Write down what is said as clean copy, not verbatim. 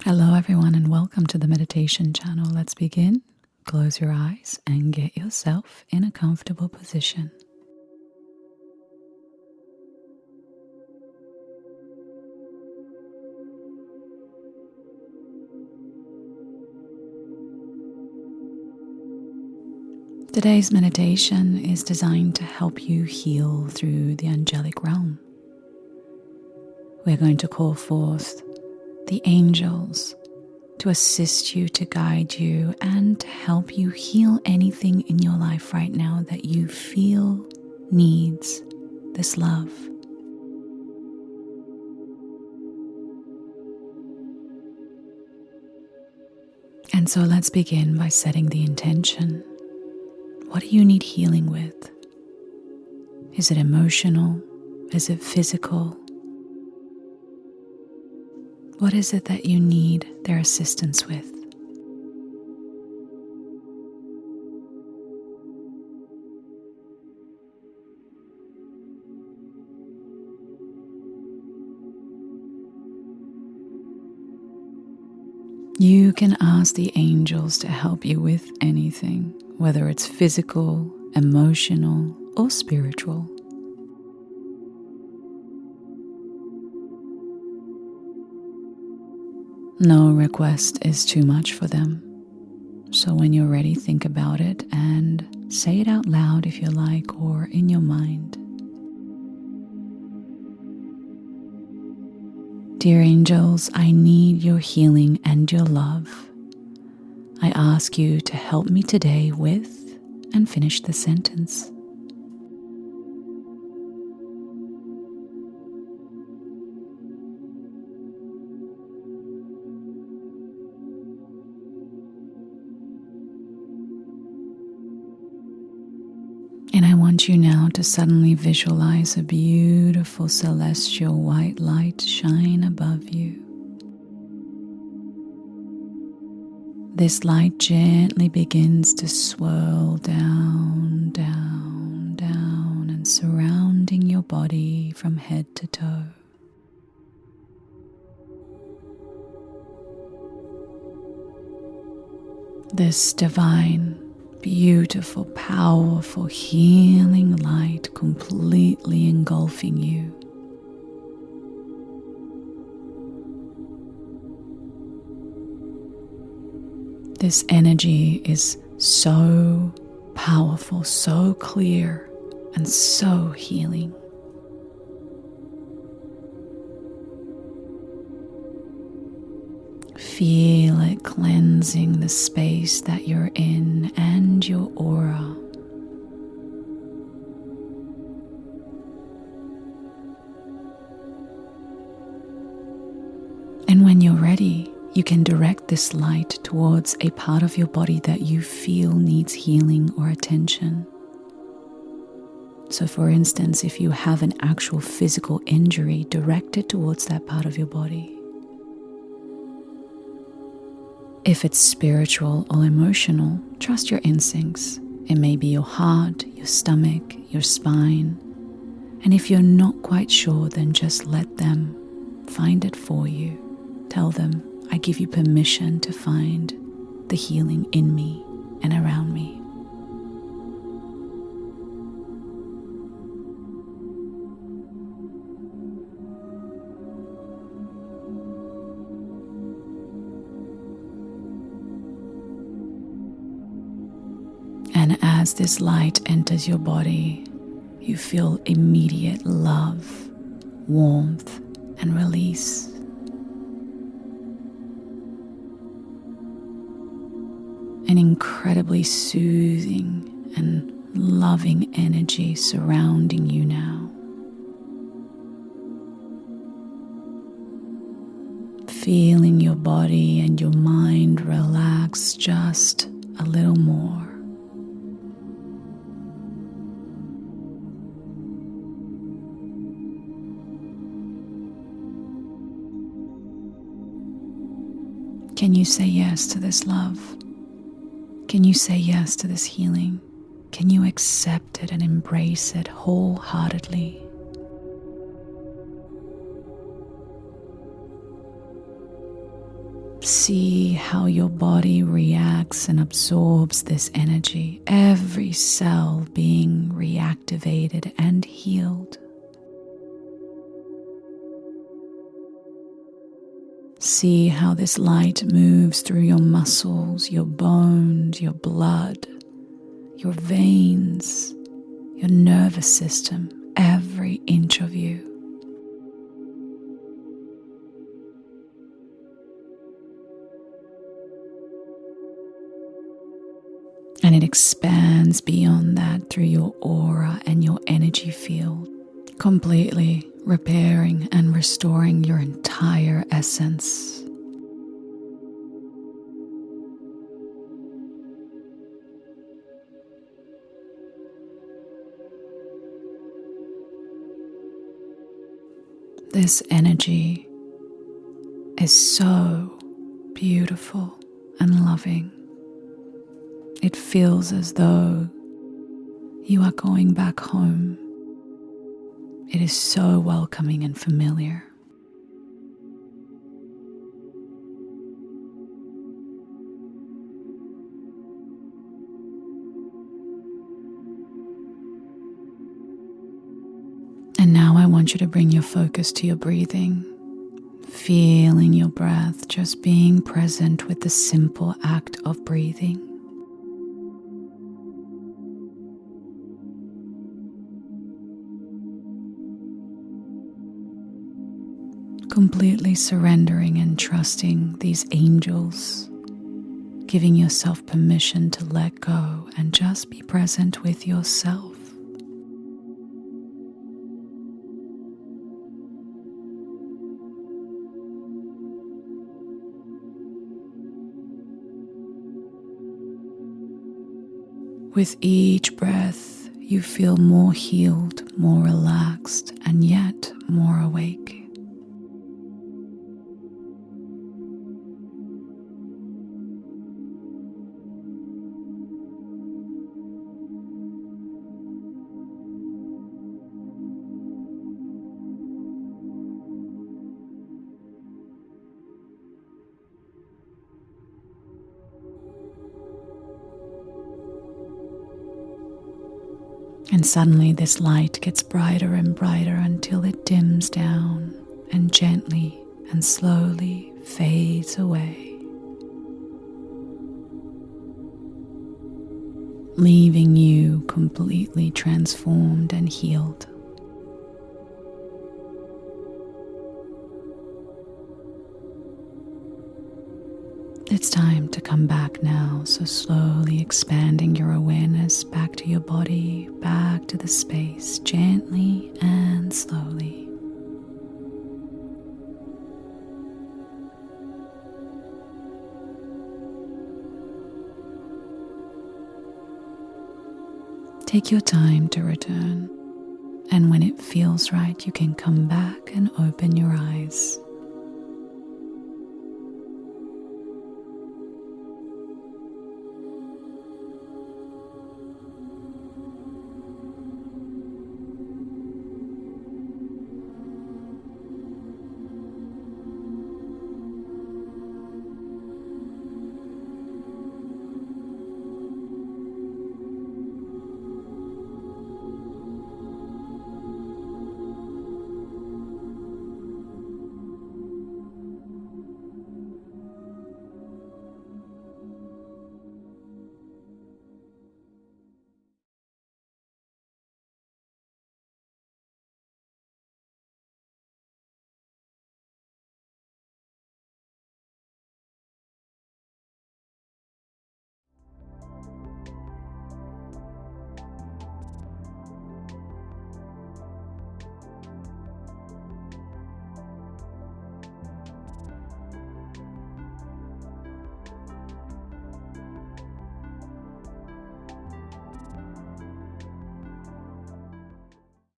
Hello everyone and welcome to the meditation channel. Let's begin. Close your eyes and get yourself in a comfortable position. Today's meditation is designed to help you heal through the angelic realm. We're going to call forth the angels to assist you, to guide you, and to help you heal anything in your life right now that you feel needs this love. And so let's begin by setting the intention. What do you need healing with? Is it emotional? Is it physical? What is it that you need their assistance with? You can ask the angels to help you with anything, whether it's physical, emotional, or spiritual. No request is too much for them. So when you're ready, think about it and say it out loud if you like, or in your mind. Dear angels, I need your healing and your love. I ask you to help me today with, and finish the sentence. And I want you now to suddenly visualize a beautiful celestial white light shine above you. This light gently begins to swirl down, down, down, and surrounding your body from head to toe. This divine, beautiful, powerful, healing light completely engulfing you. This energy is so powerful, so clear, and so healing. Feel it cleansing the space that you're in and your aura. And when you're ready, you can direct this light towards a part of your body that you feel needs healing or attention. So for instance, if you have an actual physical injury, direct it towards that part of your body. If it's spiritual or emotional, trust your instincts. It may be your heart, your stomach, your spine. And if you're not quite sure, then just let them find it for you. Tell them, I give you permission to find the healing in me and around me. And as this light enters your body, you feel immediate love, warmth, and release. An incredibly soothing and loving energy surrounding you now. Feeling your body and your mind relax just a little more. Can you say yes to this love? Can you say yes to this healing? Can you accept it and embrace it wholeheartedly? See how your body reacts and absorbs this energy, every cell being reactivated and healed. See how this light moves through your muscles, your bones, your blood, your veins, your nervous system, every inch of you. And it expands beyond that through your aura and your energy field, completely repairing and restoring your entire essence. This energy is so beautiful and loving. It feels as though you are going back home. It is so welcoming and familiar. And now I want you to bring your focus to your breathing, feeling your breath, just being present with the simple act of breathing. Completely surrendering and trusting these angels, giving yourself permission to let go and just be present with yourself. With each breath, you feel more healed, more relaxed, and yet more awake. And suddenly this light gets brighter and brighter until it dims down and gently and slowly fades away, leaving you completely transformed and healed. It's time to come back now, so slowly expanding your awareness back to your body, back to the space, gently and slowly. Take your time to return, and when it feels right, you can come back and open your eyes.